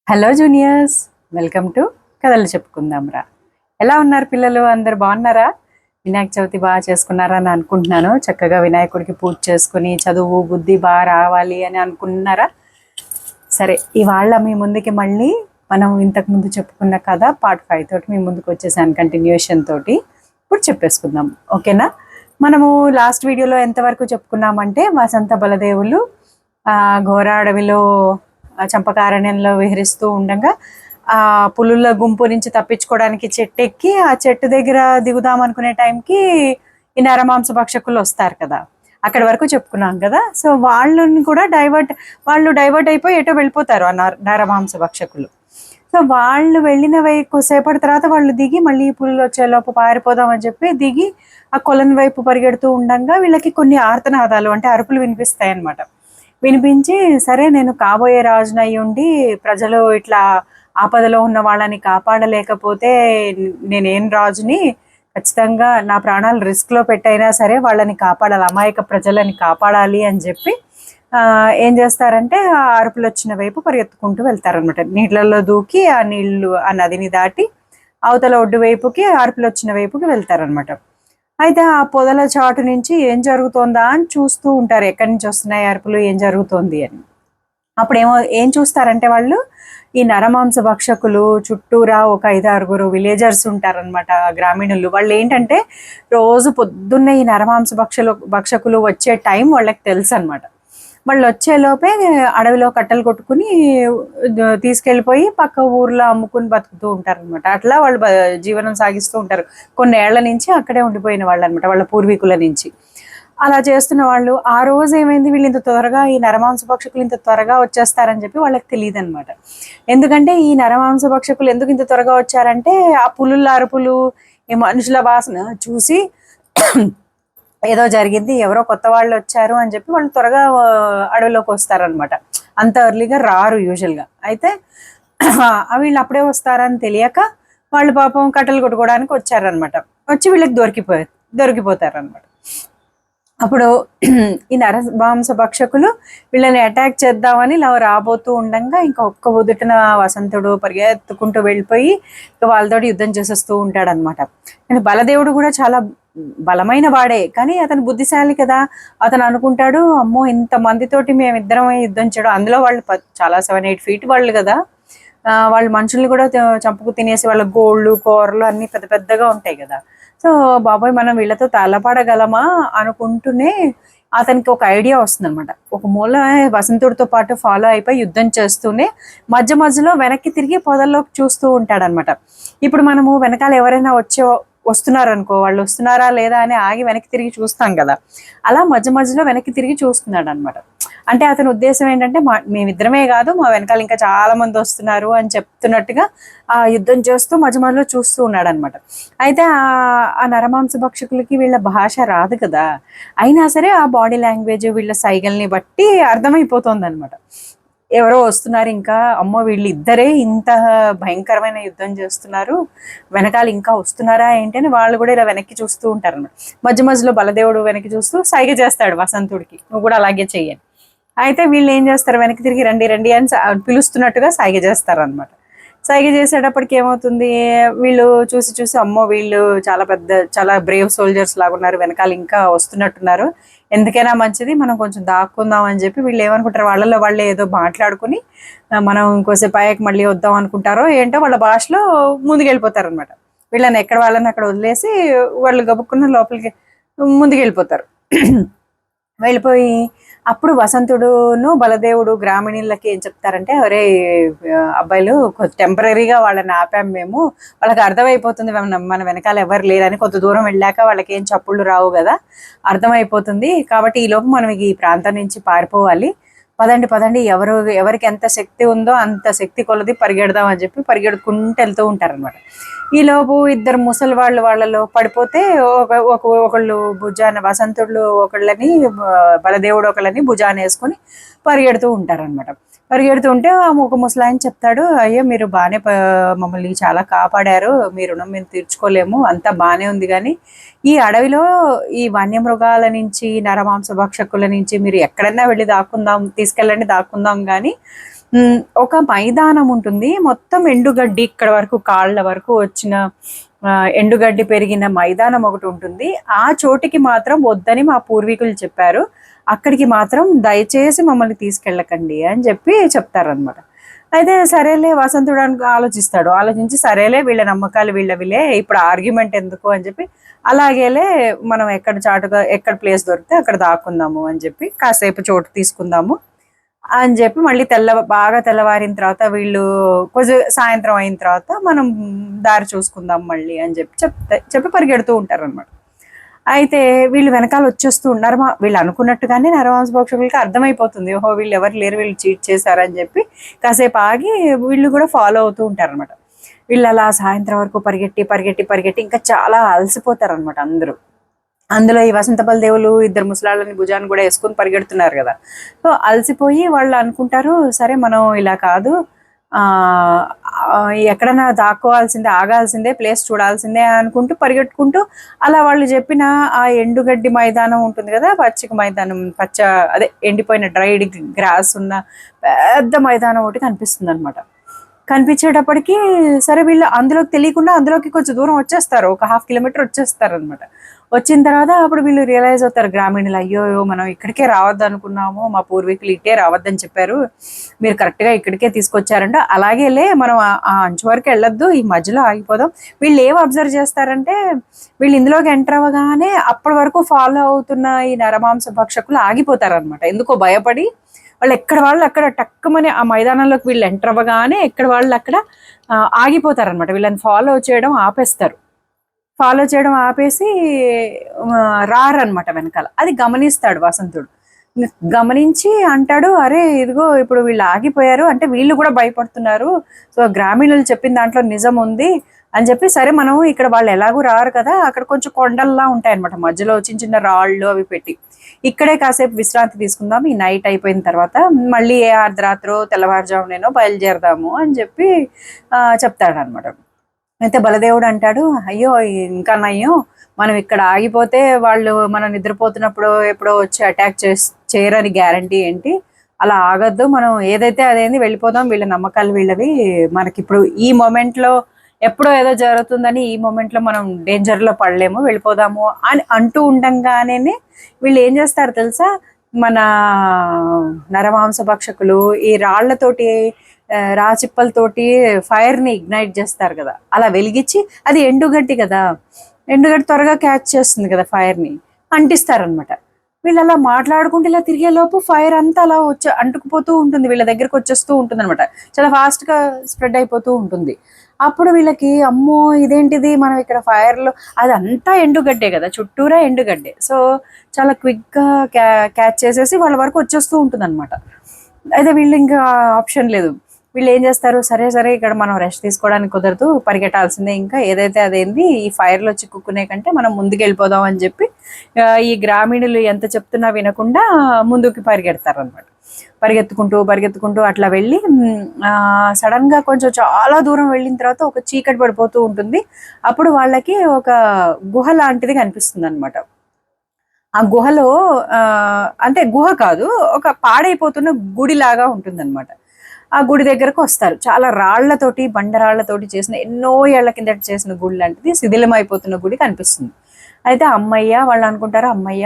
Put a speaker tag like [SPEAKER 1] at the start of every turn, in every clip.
[SPEAKER 1] Hello juniors, welcome to కథలు చెప్పుకుందాంరా. ఎలా ఉన్నారు పిల్లలు? అందరు బాగున్నారా? వినాయక చవితి బాగా చేసుకున్నారా అని అనుకుంటున్నాను. చక్కగా వినాయకుడికి పూజ చేసుకుని చదువు బుద్ధి బాగా రావాలి అని అనుకుంటున్నారా? సరే, ఇవాళ మీ ముందుకి మళ్ళీ మనం ఇంతకుముందు చెప్పుకున్న కథ పార్ట్ 5 తోటి మీ ముందుకు వచ్చేసాను, కంటిన్యూషన్ తోటి. ఇప్పుడు చెప్పేసుకుందాం, ఓకేనా? మనము లాస్ట్ వీడియోలో ఎంతవరకు చెప్పుకున్నామంటే వసంత బలదేవులు ఘోర అడవిలో చంపకారణ్యంలో విహరిస్తూ ఉండగా ఆ పులుల గుంపు నుంచి తప్పించుకోవడానికి చెట్టు ఎక్కి ఆ చెట్టు దగ్గర దిగుదాం అనుకునే టైంకి ఈ నరమాంస భక్షకులు వస్తారు కదా. అక్కడి వరకు చెప్పుకున్నాం కదా. సో వాళ్ళని కూడా వాళ్ళు డైవర్ట్ అయిపోయి ఎటో వెళ్ళిపోతారు ఆ నరమాంస భక్షకులు. సో వాళ్ళు వెళ్ళిన కొద్దిసేపటి తర్వాత వాళ్ళు దిగి మళ్ళీ పులులు వచ్చేలోపు పారిపోదాం అని చెప్పి దిగి ఆ కొలను వైపు పరిగెడుతూ ఉండగా వీళ్ళకి కొన్ని ఆర్తనాదాలు అంటే అరుపులు వినిపిస్తాయి అన్నమాట. వినిపించి, సరే నేను కాబోయే రాజునయ్యి ఉండి ప్రజలు ఇట్లా ఆపదలో ఉన్న వాళ్ళని కాపాడలేకపోతే నేనేం రాజుని, ఖచ్చితంగా నా ప్రాణాలు రిస్క్లో పెట్టైనా సరే వాళ్ళని కాపాడాలి, అమాయక ప్రజలని కాపాడాలి అని చెప్పి ఏం చేస్తారంటే ఆ అరుపులు వచ్చిన వైపు పరిగెత్తుకుంటూ వెళ్తారనమాట. నీళ్ళల్లో దూకి ఆ నదిని దాటి అవతల ఒడ్డు వైపుకి అరుపులు వచ్చిన వైపుకి వెళ్తారనమాట. అయితే ఆ పొదల చాటు నుంచి ఏం జరుగుతోందా అని చూస్తూ ఉంటారు, ఎక్కడి నుంచి వస్తున్నాయి అరుపులు, ఏం జరుగుతోంది అని. అప్పుడేమో ఏం చూస్తారంటే వాళ్ళు ఈ నరమాంస భక్షకులు చుట్టూరా ఒక 5-6 విలేజర్స్ ఉంటారనమాట, గ్రామీణులు. వాళ్ళు ఏంటంటే రోజు పొద్దున్నే ఈ నరమాంస భక్షకులు వచ్చే టైం వాళ్ళకి తెలుసు అనమాట. వాళ్ళు వచ్చేలోపే అడవిలో కట్టెలు కొట్టుకుని తీసుకెళ్ళిపోయి పక్క ఊర్లో అమ్ముకుని బతుకుతూ ఉంటారనమాట. అట్లా వాళ్ళు జీవనం సాగిస్తూ ఉంటారు. కొన్ని ఏళ్ల నుంచి అక్కడే ఉండిపోయిన వాళ్ళు అనమాట, వాళ్ళ పూర్వీకుల నుంచి. అలా చేస్తున్న వాళ్ళు ఆ రోజు ఏమైంది, వీళ్ళు ఇంత త్వరగా ఈ నరమాంస భక్షకులు ఇంత త్వరగా వచ్చేస్తారని చెప్పి వాళ్ళకి తెలియదు అనమాట. ఎందుకంటే ఈ నరమాంస భక్షకులు ఎందుకు ఇంత త్వరగా వచ్చారంటే ఆ పులుల అరుపులు, ఈ మనుషుల వాసన చూసి ఏదో జరిగింది, ఎవరో కొత్త వాళ్ళు వచ్చారు అని చెప్పి వాళ్ళు త్వరగా అడవిలోకి వస్తారనమాట. అంత ఎర్లీగా రారు యూజువల్గా. అయితే వీళ్ళు అప్పుడే వస్తారని తెలియక వాళ్ళు పాపం కట్టెలు కొట్టుకోవడానికి వచ్చారనమాట. వచ్చి వీళ్ళకి దొరికిపోతారనమాట. అప్పుడు ఈ నరమాంస భక్షకులు వీళ్ళని అటాక్ చేద్దామని ఇలా రాబోతూ ఉండగా ఇంకా ఒక్క ఉదుటిన వసంతుడు పరిగెత్తుకుంటూ వెళ్ళిపోయి వాళ్ళతో యుద్ధం చేసేస్తూ ఉంటాడనమాట. కానీ బలదేవుడు కూడా చాలా బలమైన వాడే, కానీ అతను బుద్ధిశాలి కదా. అతను అనుకుంటాడు, అమ్మో ఇంత మందితోటి మేమిద్దరమే యుద్ధం చేయడం, అందులో వాళ్ళు చాలా 7-8 ఫీట్ వాళ్ళు కదా, వాళ్ళు మనుషుల్ని కూడా చంపుకు తినేసి వాళ్ళ గోళ్ళు కూరలు అన్ని పెద్ద పెద్దగా ఉంటాయి కదా. సో బాబాయ్ మనం వీళ్ళతో తలపడగలమా అనుకుంటూనే అతనికి ఒక ఐడియా వస్తుంది అనమాట. ఒక మూల వసంతుడితో పాటు ఫాలో అయిపోయి యుద్ధం చేస్తూనే మధ్య మధ్యలో వెనక్కి తిరిగి పొదల్లోకి చూస్తూ ఉంటాడనమాట. ఇప్పుడు మనము వెనకాల ఎవరైనా వస్తున్నారు అనుకో, వాళ్ళు వస్తున్నారా లేదా అని ఆగి వెనక్కి తిరిగి చూస్తాం కదా, అలా మధ్య మధ్యలో వెనక్కి తిరిగి చూస్తున్నాడు అనమాట. అంటే అతని ఉద్దేశం ఏంటంటే మేమిద్దరమే కాదు, మా వెనకాల ఇంకా చాలా మంది వస్తున్నారు అని చెప్తున్నట్టుగా ఆ యుద్ధం చేస్తూ మధ్య మధ్యలో చూస్తూ ఉన్నాడు అనమాట. అయితే ఆ నరమాంస భక్షకులకి వీళ్ళ భాష రాదు కదా, అయినా సరే ఆ బాడీ లాంగ్వేజ్ వీళ్ళ సైగల్ని బట్టి అర్థమైపోతుంది అనమాట. ఎవరో వస్తున్నారు, ఇంకా అమ్మో వీళ్ళు ఇద్దరే ఇంత భయంకరమైన యుద్ధం చేస్తున్నారు, వెనకాల ఇంకా వస్తున్నారా ఏంటి అని వాళ్ళు కూడా ఇలా వెనక్కి చూస్తూ ఉంటారు అనమాట. మధ్య మధ్యలో బలదేవుడు వెనక్కి చూస్తూ సైగ చేస్తాడు వసంతుడికి, నువ్వు కూడా అలాగే చెయ్యని. అయితే వీళ్ళు ఏం చేస్తారు, వెనక్కి తిరిగి రండి రండి అని పిలుస్తున్నట్టుగా సైగ చేస్తారు అనమాట. సైగ చేసేటప్పటికి ఏమవుతుంది, వీళ్ళు చూసి చూసి అమ్మో వీళ్ళు చాలా బ్రేవ్ సోల్జర్స్ లాగా ఉన్నారు, వెనకాల ఇంకా వస్తున్నట్టున్నారు, ఎందుకైనా మంచిది మనం కొంచెం దాక్కుందాం అని చెప్పి వీళ్ళు ఏమనుకుంటారు, వాళ్ళలో వాళ్ళే ఏదో మాట్లాడుకుని మనం ఇంకోసేపు పైకి మళ్ళీ వద్దాం అనుకుంటారో ఏంటో వాళ్ళ భాషలో ముందుకు వెళ్ళిపోతారు అనమాట. వీళ్ళని ఎక్కడ వాళ్ళని అక్కడ వదిలేసి వాళ్ళు గబుక్కున్న లోపలికి ముందుకు వెళ్ళిపోతారు. వెళ్ళిపోయి అప్పుడు వసంతుడును బలదేవుడు గ్రామీణులకి ఏం చెప్తారంటే, ఒరే అబ్బాయిలు టెంపరీగా వాళ్ళని ఆపాం మేము, వాళ్ళకి అర్థమైపోతుంది మన వెనకాల ఎవరు లేరని, కొంత దూరం వెళ్ళాక వాళ్ళకి ఏం చప్పుళ్ళు రావు కదా, అర్థమైపోతుంది, కాబట్టి ఈ లోపు మనం ఈ ప్రాంతం నుంచి పారిపోవాలి, పదండి ఎవరికి ఎంత శక్తి ఉందో అంత శక్తి కొలది పరిగెడదాం అని చెప్పి పరిగెడుకుంటూ వెళ్తూ ఉంటారనమాట. ఈలోపు ఇద్దరు ముసలి వాళ్ళలో పడిపోతే ఒకళ్ళు భుజాన వసంతుడు ఒకళ్ళని బలదేవుడు ఒకళ్ళని భుజాన వేసుకొని పరిగెడుతూ ఉంటారనమాట. పరిగెడుతుంటే ఒక ముసలాయన చెప్తాడు, అయ్యో మీరు బాగానే మమ్మల్ని చాలా కాపాడారు, మీ రుణం మేము తీర్చుకోలేము, అంతా బాగానే ఉంది, కానీ ఈ అడవిలో ఈ వన్యమృగాల నుంచి నరమాంస భక్షకుల నుంచి మీరు ఎక్కడన్నా వెళ్ళి తీసుకెళ్ళండి దాక్కుందాం, కానీ ఒక మైదానం ఉంటుంది, మొత్తం ఎండుగడ్డి ఇక్కడ వరకు కాళ్ళ వరకు వచ్చిన ఎండుగడ్డి పెరిగిన మైదానం ఒకటి ఉంటుంది. ఆ చోటికి మాత్రం వద్దని మా పూర్వీకులు చెప్పారు. అక్కడికి మాత్రం దయచేసి మమ్మల్ని తీసుకెళ్ళకండి అని చెప్పి చెప్తారనమాట. అయితే సరేలే వసంతుడు ఆలోచిస్తాడు. ఆలోచించి సరేలే వీళ్ళ నమ్మకాలు వీళ్ళవిలే, ఇప్పుడు ఆర్గ్యుమెంట్ ఎందుకు అని చెప్పి అలాగేలే మనం ఎక్కడ చాటుగా ఎక్కడ ప్లేస్ దొరికితే అక్కడ దాక్కుందాము అని చెప్పి కాసేపు చోటు తీసుకుందాము అని చెప్పి మళ్ళీ బాగా తెల్లవారిన తర్వాత వీళ్ళు కొంచెం సాయంత్రం అయిన తర్వాత మనం దారి చూసుకుందాం మళ్ళీ అని చెప్పి పరిగెడుతూ ఉంటారు అనమాట. అయితే వీళ్ళు వెనకాల వచ్చేస్తూ ఉన్నారు. వీళ్ళు అనుకున్నట్టుగానే నరమాంసభక్షకులకి అర్థమైపోతుంది, ఓహో వీళ్ళు ఎవరు లేరు, వీళ్ళు చీట్ చేశారని చెప్పి కాసేపు ఆగి వీళ్ళు కూడా ఫాలో అవుతూ ఉంటారు అనమాట. వీళ్ళు అలా సాయంత్రం వరకు పరిగెట్టి ఇంకా చాలా అలసిపోతారు అనమాట అందరూ. అందులో ఈ వసంత బలదేవులు ఇద్దరు ముసలాళ్ళని భుజాన్ని కూడా వేసుకొని పరిగెడుతున్నారు కదా. సో అలసిపోయి వాళ్ళు అనుకుంటారు, సరే మనం ఇలా కాదు, ఎక్కడన్నా దాక్కోవాల్సిందే, ఆగాల్సిందే, ప్లేస్ చూడాల్సిందే అనుకుంటూ పరిగెట్టుకుంటూ అలా వాళ్ళు చెప్పిన ఆ ఎండుగడ్డి మైదానం ఉంటుంది కదా, పచ్చిక మైదానం, అదే ఎండిపోయిన డ్రైడ్ గ్రాస్ ఉన్న పెద్ద మైదానం ఒకటి కనిపిస్తుంది అనమాట. కనిపించేటప్పటికి సరే వీళ్ళు అందులోకి తెలియకుండా అందులోకి కొంచెం దూరం వచ్చేస్తారు, ఒక 1/2 కిలోమీటర్ వచ్చేస్తారు అనమాట. వచ్చిన తర్వాత అప్పుడు వీళ్ళు రియలైజ్ అవుతారు, గ్రామీణులు, అయ్యో మనం ఇక్కడికే రావద్దు అనుకున్నాము, మా పూర్వీకులు ఇట్టే రావద్దని చెప్పారు, మీరు కరెక్ట్గా ఇక్కడికే తీసుకొచ్చారంట, అలాగేలే మనం ఆ అంచు వరకు వెళ్ళొద్దు, ఈ మధ్యలో ఆగిపోదాం. వీళ్ళు ఏం అబ్జర్వ్ చేస్తారంటే వీళ్ళు ఇందులోకి ఎంటర్ అవ్వగానే అప్పటి వరకు ఫాలో అవుతున్న ఈ నరమాంస భక్షకులు ఆగిపోతారు అనమాట. ఎందుకో భయపడి వాళ్ళు ఎక్కడ వాళ్ళు అక్కడ టక్కుమని ఆ మైదానంలోకి వీళ్ళు ఎంటర్ అవ్వగానే ఎక్కడ వాళ్ళు అక్కడ ఆగిపోతారనమాట. వీళ్ళని ఫాలో చేయడం ఆపేసి రారనమాట వెనకాల. అది గమనిస్తాడు వసంతుడు. గమనించి అంటాడు, అరే ఇదిగో ఇప్పుడు వీళ్ళు ఆగిపోయారు అంటే వీళ్ళు కూడా భయపడుతున్నారు, సో గ్రామీణులు చెప్పిన దాంట్లో నిజం ఉంది అని చెప్పి, సరే మనం ఇక్కడ వాళ్ళు ఎలాగూ రారు కదా, అక్కడ కొంచెం కొండల్లా ఉంటాయి అనమాట, మధ్యలో చిన్న చిన్న రాళ్ళు అవి పెట్టి ఇక్కడే కాసేపు విశ్రాంతి తీసుకుందాం, ఈ నైట్ అయిపోయిన తర్వాత మళ్ళీ ఏ అర్ధరాత్రో తెల్లవారుజామునేనో బయలుదేరదాము అని చెప్పి చెప్తాడనమాట. అయితే బలదేవుడు అంటాడు, అయ్యో ఇంకా నయ్యో, మనం ఇక్కడ ఆగిపోతే వాళ్ళు మనం నిద్రపోతున్నప్పుడు ఎప్పుడో వచ్చి అటాక్ చేయరని గ్యారంటీ ఏంటి, అలా ఆగద్దు, మనం ఏదైతే అదేంది వెళ్ళిపోదాం, వీళ్ళ నమ్మకాలు వీళ్ళవి, మనకి ఇప్పుడు ఈ మూమెంట్లో ఎప్పుడో ఏదో జరుగుతుందని ఈ మూమెంట్లో మనం డేంజర్లో పడలేము, వెళ్ళిపోదాము అని అంటూ ఉండంగానే వీళ్ళు ఏం చేస్తారు తెలుసా, మన నరమాంస భక్షకులు ఈ రాళ్లతోటి రాచిప్పలతోటి ఫైర్ని ఇగ్నైట్ చేస్తారు కదా, అలా వెలిగించి, అది ఎండుగడ్డి కదా, ఎండుగడ్డి త్వరగా క్యాచ్ చేస్తుంది కదా, ఫైర్ని అంటిస్తారనమాట. వీళ్ళు అలా మాట్లాడుకుంటే ఇలా తిరిగే లోపు ఫైర్ అంతా అలా అంటుకుపోతూ ఉంటుంది, వీళ్ళ దగ్గరకు వచ్చేస్తూ ఉంటుంది అనమాట, చాలా ఫాస్ట్గా స్ప్రెడ్ అయిపోతూ ఉంటుంది. అప్పుడు వీళ్ళకి అమ్మో ఇదేంటిది, మనం ఇక్కడ ఫైర్లో, అది అంతా ఎండుగడ్డే కదా, చుట్టూరా ఎండుగడ్డే, సో చాలా క్విక్గా క్యాచ్ చేసేసి వాళ్ళ వరకు వచ్చేస్తూ ఉంటుంది అనమాట. అయితే వీళ్ళు ఇంకా ఆప్షన్ లేదు, వీళ్ళు ఏం చేస్తారు, సరే ఇక్కడ మనం రెస్ట్ తీసుకోవడానికి కుదరదు, పరిగెట్టాల్సిందే, ఇంకా ఏదైతే అదేంది ఈ ఫైర్లో చిక్కుకునే కంటే మనం ముందుకు వెళ్ళిపోదాం అని చెప్పి ఈ గ్రామీణులు ఎంత చెప్తున్నా వినకుండా ముందుకు పరిగెడతారనమాట. పరిగెత్తుకుంటూ అట్లా వెళ్ళి సడన్గా కొంచెం చాలా దూరం వెళ్ళిన తర్వాత ఒక చీకటి పడిపోతూ ఉంటుంది. అప్పుడు వాళ్ళకి ఒక గుహ లాంటిది కనిపిస్తుంది అనమాట. ఆ గుహలో అంటే గుహ కాదు, ఒక పాడైపోతున్న గుడి లాగా ఉంటుందన్నమాట. ఆ గుడి దగ్గరకు వస్తారు, చాలా రాళ్లతోటి బండరాళ్లతోటి చేసిన, ఎన్నో ఏళ్ల కిందట చేసిన గుడి లాంటిది శిథిలమైపోతున్న గుడి కనిపిస్తుంది. అయితే అమ్మయ్య వాళ్ళు అనుకుంటారు, అమ్మయ్య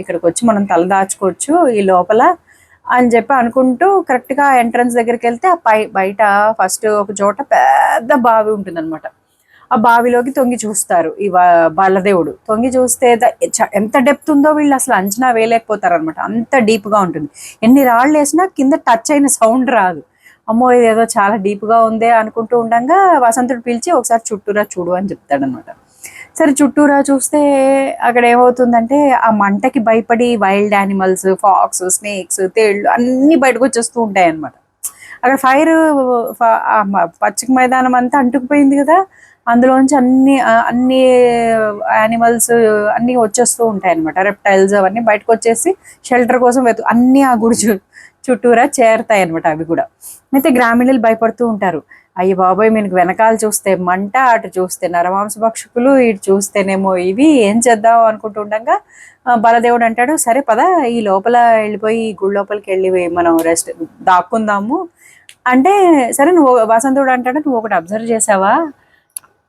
[SPEAKER 1] ఇక్కడికి వచ్చి మనం తల దాచుకోవచ్చు ఈ లోపల అని చెప్పి అనుకుంటూ కరెక్ట్గా ఎంట్రన్స్ దగ్గరికి వెళ్తే ఆ బయట ఫస్ట్ ఒక చోట పెద్ద బావి ఉంటుంది అనమాట. ఆ బావిలోకి తొంగి చూస్తారు ఈ బలదేవుడు. తొంగి చూస్తే ఎంత డెప్త్ ఉందో వీళ్ళు అసలు అంచనా వేయలేకపోతారు అనమాట, అంత డీప్గా ఉంటుంది. ఎన్ని రాళ్ళు వేసినా కింద టచ్ అయిన సౌండ్ రాదు. అమ్మో ఇదేదో చాలా డీప్గా ఉందే అనుకుంటూ ఉండగా వసంతుడు పిలిచి ఒకసారి చుట్టూరా చూడు అని చెప్తాడనమాట. సరే చుట్టూరా చూస్తే అక్కడ ఏమవుతుందంటే ఆ మంటకి భయపడి వైల్డ్ యానిమల్స్, ఫాక్స్, స్నేక్స్, తేళ్ళు అన్నీ బయటకు వచ్చేస్తూ ఉంటాయి అనమాట. అక్కడ ఫైర్ పచ్చిక మైదానం అంతా అంటుకుపోయింది కదా, అందులోంచి అన్ని యానిమల్స్ అన్నీ వచ్చేస్తూ ఉంటాయి అనమాట. రెప్టైల్స్ అవన్నీ బయటకు వచ్చేసి షెల్టర్ కోసం అన్నీ ఆ గుడి చుట్టూరా చేరుతాయి అనమాట అవి కూడా. అయితే గ్రామీణులు భయపడుతూ ఉంటారు, అయ్యి బాబోయ్ మీకు వెనకాల చూస్తే మంట, అటు చూస్తే నరమాంస భక్షకులు, ఇటు చూస్తేనేమో ఇవి, ఏం చేద్దాం అనుకుంటూ ఉండగా బలదేవుడు అంటాడు, సరే పద ఈ లోపల వెళ్ళిపోయి గుడి లోపలికి వెళ్ళి మనం రెస్ట్ దాక్కుందాము అంటే సరే నువ్వు వసంతుడు అంటాడు, నువ్వు ఒకటి అబ్జర్వ్ చేసావా,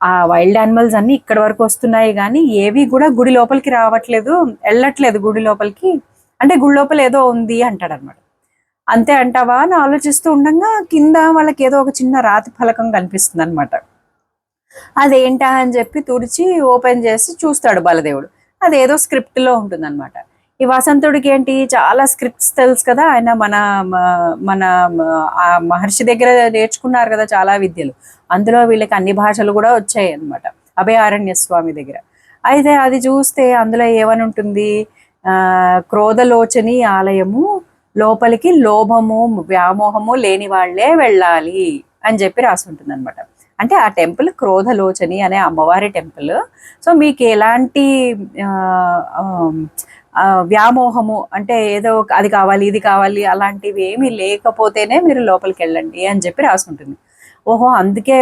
[SPEAKER 1] ఆ వైల్డ్ యానిమల్స్ అన్ని ఇక్కడ వరకు వస్తున్నాయి కానీ ఏవి కూడా గుడి లోపలికి రావట్లేదు, వెళ్ళట్లేదు గుడి లోపలికి, అంటే గుడి లోపల ఏదో ఉంది అంటాడు అనమాట. అంతే అంటావా అని ఆలోచిస్తూ ఉండగా కింద వాళ్ళకి ఏదో ఒక చిన్న రాతి ఫలకం కనిపిస్తుంది అనమాట. అదేంటా అని చెప్పి తుడిచి ఓపెన్ చేసి చూస్తాడు బలదేవుడు. అదేదో స్క్రిప్ట్ లో ఉంటుంది అనమాట. ఈ వసంతుడికి ఏంటి చాలా స్క్రిప్ట్స్ తెలుసు కదా, ఆయన మన మన ఆ మహర్షి దగ్గర నేర్చుకున్నారు కదా చాలా విద్యలు, అందులో వీళ్ళకి అన్ని భాషలు కూడా వచ్చాయి అనమాట అభయారణ్య స్వామి దగ్గర. అయితే అది చూస్తే అందులో ఏమని ఉంటుంది, క్రోధలోచని ఆలయము, లోపలికి లోభము వ్యామోహము లేని వాళ్లే వెళ్ళాలి అని చెప్పి రాసి ఉంటుంది అనమాట. అంటే ఆ టెంపుల్ క్రోధలోచని అనే అమ్మవారి టెంపుల్. సో మీకు ఎలాంటి వ్యామోహము అంటే ఏదో అది కావాలి ఇది కావాలి అలాంటివి ఏమీ లేకపోతేనే మీరు లోపలికి వెళ్ళండి అని చెప్పి రాసుకుంటుంది. ఓహో అందుకే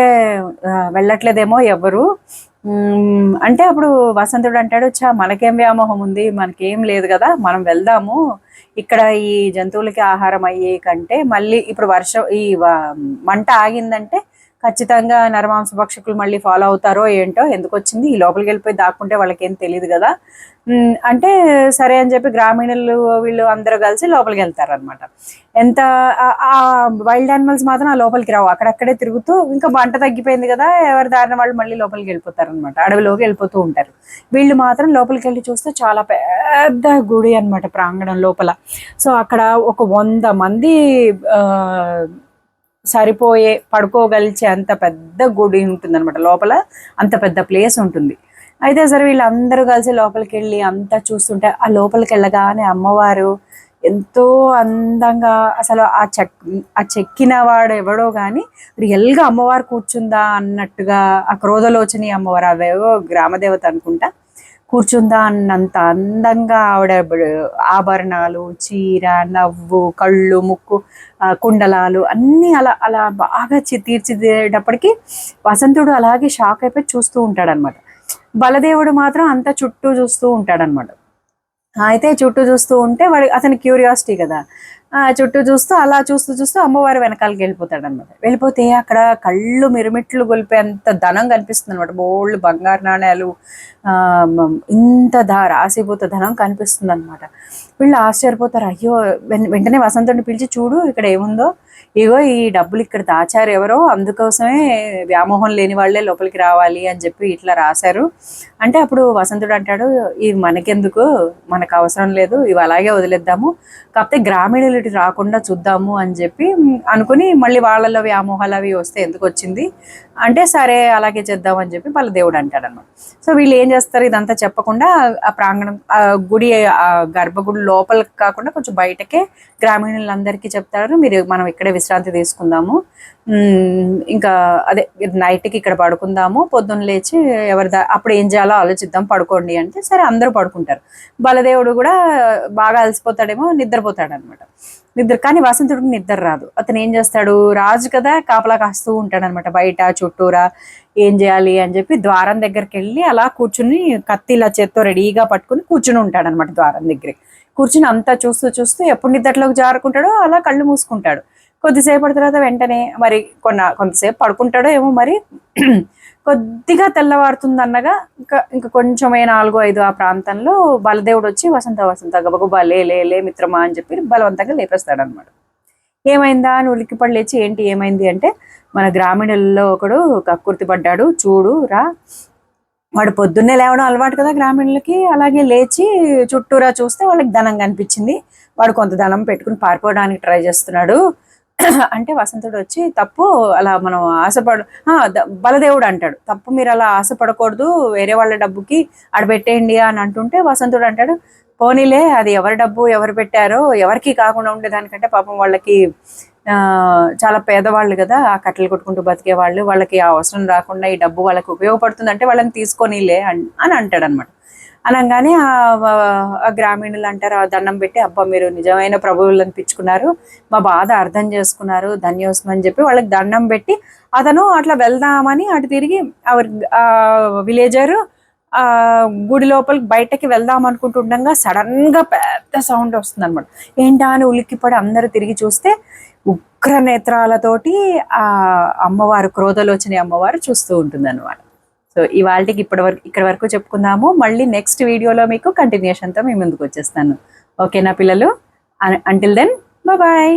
[SPEAKER 1] వెళ్ళట్లేదేమో ఎవరు అంటే అప్పుడు వసంతుడు అంటాడు, చా మనకేం వ్యామోహం ఉంది, మనకేం లేదు కదా, మనం వెళ్దాము. ఇక్కడ ఈ జంతువులకి ఆహారం అయ్యే కంటే మళ్ళీ ఇప్పుడు వర్షం ఈ మంట ఆగిందంటే ఖచ్చితంగా నరమాంస భక్షకులు మళ్ళీ ఫాలో అవుతారో ఏంటో, ఎందుకు వచ్చింది ఈ లోపలికి వెళ్ళిపోయి దాక్కుంటే వాళ్ళకి ఏం తెలియదు కదా అంటే సరే అని చెప్పి గ్రామీణులు వీళ్ళు అందరూ కలిసి లోపలికి వెళ్తారు అనమాట. ఎంత ఆ వైల్డ్ యానిమల్స్ మాత్రం ఆ లోపలికి రావు, అక్కడక్కడే తిరుగుతూ ఇంకా మంట తగ్గిపోయింది కదా ఎవరి దారిన వాళ్ళు మళ్ళీ లోపలికి వెళ్ళిపోతారు అనమాట, అడవిలోకి వెళ్ళిపోతూ ఉంటారు. వీళ్ళు మాత్రం లోపలికి వెళ్ళి చూస్తే చాలా పెద్ద గుడి అనమాట ప్రాంగణం లోపల. సో అక్కడ ఒక 100 మంది సరిపోయే పడుకోగలిచే అంత పెద్ద గుడి ఉంటుంది అనమాట లోపల, అంత పెద్ద ప్లేస్ ఉంటుంది. అయితే సరే వీళ్ళందరూ కలిసి లోపలికి వెళ్ళి అంతా చూస్తుంటే ఆ లోపలికి వెళ్ళగానే అమ్మవారు ఎంతో అందంగా, అసలు ఆ చెక్కిన వాడు ఎవడో కానీ రియల్గా అమ్మవారు కూర్చుందా అన్నట్టుగా, ఆ క్రోధలోచని అమ్మవారు అవేవో గ్రామదేవత అనుకుంటా కూర్చుందా అన్నంత అందంగా ఆవిడ ఆభరణాలు, చీర, నవ్వు, కళ్ళు, ముక్కు, కుండలాలు అన్నీ అలా అలా బాగా తీర్చిదిద్దేటప్పటికి వసంతుడు అలాగే షాక్ అయిపోయి చూస్తూ ఉంటాడనమాట. బలదేవుడు మాత్రం అంతా చుట్టూ చూస్తూ ఉంటాడనమాట. అయితే చుట్టూ చూస్తూ ఉంటే వాడు అతని క్యూరియాసిటీ కదా, చుట్టూ చూస్తూ అలా చూస్తూ చూస్తూ అమ్మవారి వెనకాలకి వెళ్ళిపోతాడనమాట. వెళ్ళిపోతే అక్కడ కళ్ళు మిరుమిట్లు గొలిపేంత ధనం కనిపిస్తుంది అనమాట, బోళ్ళు బంగారు నాణ్యాలు, ఇంత రాసిపోత ధనం కనిపిస్తుంది అనమాట. వీళ్ళు ఆశ్చర్యపోతారు. అయ్యో వెంటనే వసంతుడిని పిలిచి చూడు ఇక్కడ ఏముందో, ఇగో ఈ డబ్బులు ఇక్కడ దాచారు ఎవరో, అందుకోసమే వ్యామోహం లేని వాళ్ళే లోపలికి రావాలి అని చెప్పి ఇట్లా రాశారు అంటే అప్పుడు వసంతుడు అంటాడు, ఇవి మనకెందుకు, మనకు అవసరం లేదు, ఇవి అలాగే వదిలేద్దాము, కాకపోతే గ్రామీణులు ఇటు రాకుండా చూద్దాము అని చెప్పి అనుకుని మళ్ళీ వాళ్ళలో వ్యామోహాలు అవి వస్తే ఎందుకు వచ్చింది అంటే సరే అలాగే చేద్దాం అని చెప్పి వాళ్ళ దేవుడు అంటాడు అనమాట. సో వీళ్ళు ఏం చేస్తారు, ఇదంతా చెప్పకుండా ఆ ప్రాంగణం ఆ గుడి ఆ గర్భగుడి లోపలికి కాకుండా కొంచెం బయటకే గ్రామీణులందరికీ చెప్తారు, మీరు మనం ఇక్కడే విశ్రాంతి తీసుకుందాము, ఇంకా అదే నైట్కి ఇక్కడ పడుకుందాము, పొద్దున్న లేచి అప్పుడు ఏం చేయాలో ఆలోచిద్దాం, పడుకోండి అంటే సరే అందరూ పడుకుంటారు. బలదేవుడు కూడా బాగా అలసిపోతాడేమో, నిద్రపోతాడు అనమాట. కానీ వసంతుడికి నిద్ర రాదు. అతను ఏం చేస్తాడు, రాజు కదా కాపలా కాస్తూ ఉంటాడు అనమాట బయట చుట్టూరా, ఏం చేయాలి అని చెప్పి ద్వారం దగ్గరికి వెళ్ళి అలా కూర్చుని కత్తి ఇలా చేత్తో రెడీగా పట్టుకుని కూర్చుని ఉంటాడు అనమాట ద్వారం దగ్గర. కూర్చుని అంతా చూస్తూ చూస్తూ ఎప్పుడు నిద్రలోకి జారుకుంటాడో అలా కళ్ళు మూసుకుంటాడు. కొద్దిసేపటి తర్వాత వెంటనే మరి కొంతసేపు పడుకుంటాడో ఏమో మరి కొద్దిగా తెల్లవారుతుంది అన్నగా ఇంకా కొంచెమే 4-5 ఆ ప్రాంతంలో బలదేవుడు వచ్చి వసంత గబగబా లే మిత్రమా అని చెప్పి బలవంతంగా లేపేస్తాడు అనమాట. ఏమైందా అని ఉలిక్కిపడి లేచి ఏంటి ఏమైంది అంటే, మన గ్రామీణుల్లో ఒకడు కక్కుర్తి పడ్డాడు చూడు రా. వాడు పొద్దున్నే లేవడం అలవాటు కదా గ్రామీణులకి, అలాగే లేచి చుట్టూరా చూస్తే వాళ్ళకి ధనం కనిపించింది, వాడు కొంత ధనం పెట్టుకుని పారిపోవడానికి ట్రై చేస్తున్నాడు అంటే వసంతుడు వచ్చి తప్పు అలా మనం బలదేవుడు అంటాడు, తప్పు మీరు అలా ఆశపడకూడదు, వేరే వాళ్ళ డబ్బుకి ఆడబెట్టేయండి అని అంటుంటే వసంతుడు అంటాడు, పోనీలే అది ఎవరి డబ్బు ఎవరు పెట్టారో, ఎవరికి కాకుండా ఉండేదానికంటే పాపం వాళ్ళకి చాలా పేదవాళ్ళు కదా, ఆ కట్టెలు కొట్టుకుంటూ బతికే వాళ్ళు, వాళ్ళకి అవసరం రాకుండా ఈ డబ్బు వాళ్ళకి ఉపయోగపడుతుంది అంటే వాళ్ళని తీసుకోనిలే అని అంటాడు అనమాట. అనగానే ఆ గ్రామీణులు అంటారు, ఆ దండం పెట్టి, అబ్బా మీరు నిజమైన ప్రభువులను అనిపించుకున్నారు, మా బాధ అర్థం చేసుకున్నారు, ధన్యోస్మని అని చెప్పి వాళ్ళకి దండం పెట్టి అతను అట్లా వెళ్దామని అటు తిరిగి ఆ విలేజరు ఆ గుడి లోపలికి బయటకి వెళ్దాం అనుకుంటుండగా సడన్ గా పెద్ద సౌండ్ వస్తుంది అనమాట. ఏంటా అని ఉలిక్కిపడి అందరూ తిరిగి చూస్తే ఉగ్ర నేత్రాలతోటి ఆ అమ్మవారు, క్రోధలోచని అమ్మవారు చూస్తూ ఉంటుంది అనమాట. సో ఇవాళకి ఇక్కడ వరకు చెప్పుకుందాము. మళ్ళీ నెక్స్ట్ వీడియోలో మీకు కంటిన్యూషన్తో మీ ముందుకు వచ్చేస్తాను. ఓకేనా పిల్లలు? Until then bye.